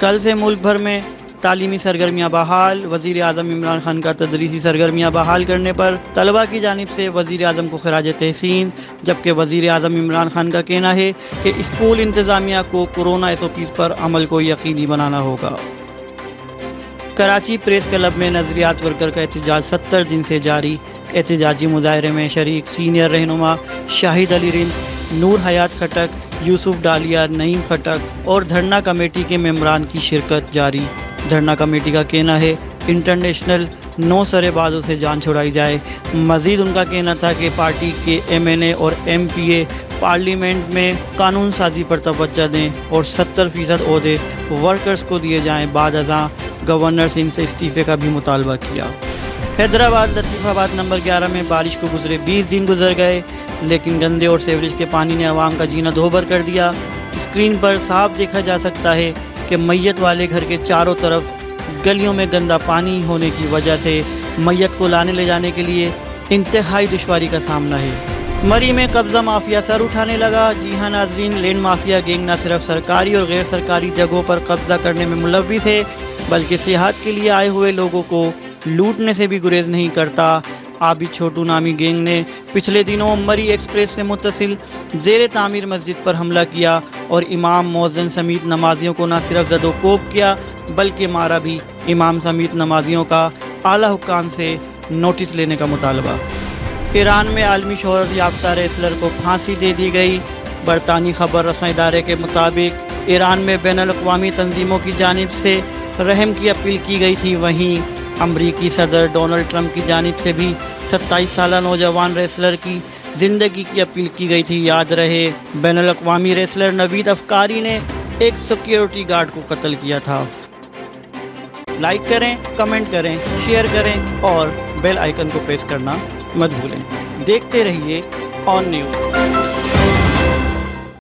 کل سے ملک بھر میں تعلیمی سرگرمیاں بحال، وزیر اعظم عمران خان کا تدریسی سرگرمیاں بحال کرنے پر طلباء کی جانب سے وزیر اعظم کو خراج تحسین، جبکہ وزیر اعظم عمران خان کا کہنا ہے کہ اسکول انتظامیہ کو کورونا SOPs پر عمل کو یقینی بنانا ہوگا۔ کراچی پریس کلب میں نظریات ورکر کا احتجاج 70 دن سے جاری۔ احتجاجی مظاہرے میں شریک سینئر رہنما شاہد علی رند، نور حیات خٹک، یوسف ڈالیا، نعیم خٹک اور دھرنا کمیٹی کے ممبران کی شرکت جاری۔ دھرنا کمیٹی کا کہنا ہے انٹرنیشنل 9 سرے بازوں سے جان چھڑائی جائے۔ مزید ان کا کہنا تھا کہ پارٹی کے MNA اور MPA پارلیمنٹ میں قانون سازی پر توجہ دیں اور 70% عہدے ورکرز کو دیے جائیں۔ بعد ازاں گورنر سنگھ سے استعفے کا بھی مطالبہ کیا۔ حیدرآباد لطیف آباد نمبر 11 میں بارش کو گزرے 20 دن گزر گئے، لیکن گندے اور سیوریج کے پانی نے عوام کا جینا دوبھر کر دیا۔ اسکرین پر صاف دیکھا جا سکتا ہے کہ میت والے گھر کے چاروں طرف گلیوں میں گندا پانی ہونے کی وجہ سے میت کو لانے لے جانے کے لیے انتہائی دشواری کا سامنا ہے۔ مری میں قبضہ مافیا سر اٹھانے لگا۔ جی ہاں ناظرین، لینڈ مافیا گینگ نہ صرف سرکاری اور غیر سرکاری جگہوں پر قبضہ کرنے میں ملوث ہے، بلکہ سیاحت کے لیے آئے ہوئے لوگوں کو لوٹنے سے بھی گریز نہیں کرتا۔ عابد چھوٹو نامی گینگ نے پچھلے دنوں مری ایکسپریس سے متصل زیر تعمیر مسجد پر حملہ کیا اور امام، مؤذن سمیت نمازیوں کو نہ صرف زد و کوب کیا بلکہ مارا بھی۔ امام سمیت نمازیوں کا اعلیٰ حکام سے نوٹس لینے کا مطالبہ۔ ایران میں عالمی شہرت یافتہ ریسلر کو پھانسی دے دی گئی۔ برطانوی خبر رساں ادارے کے مطابق ایران میں بین الاقوامی تنظیموں کی جانب سے رحم کی اپیل کی گئی تھی، وہیں امریکی صدر ڈونلڈ ٹرمپ کی جانب سے بھی 27 سالہ نوجوان ریسلر کی زندگی کی اپیل کی گئی تھی۔ یاد رہے بین الاقوامی ریسلر نوید افکاری نے ایک سیکیورٹی گارڈ کو قتل کیا تھا۔ لائک کریں، کمنٹ کریں، شیئر کریں اور بیل آئیکن کو پریس کرنا مت بھولیں۔ دیکھتے رہیے آن نیوز۔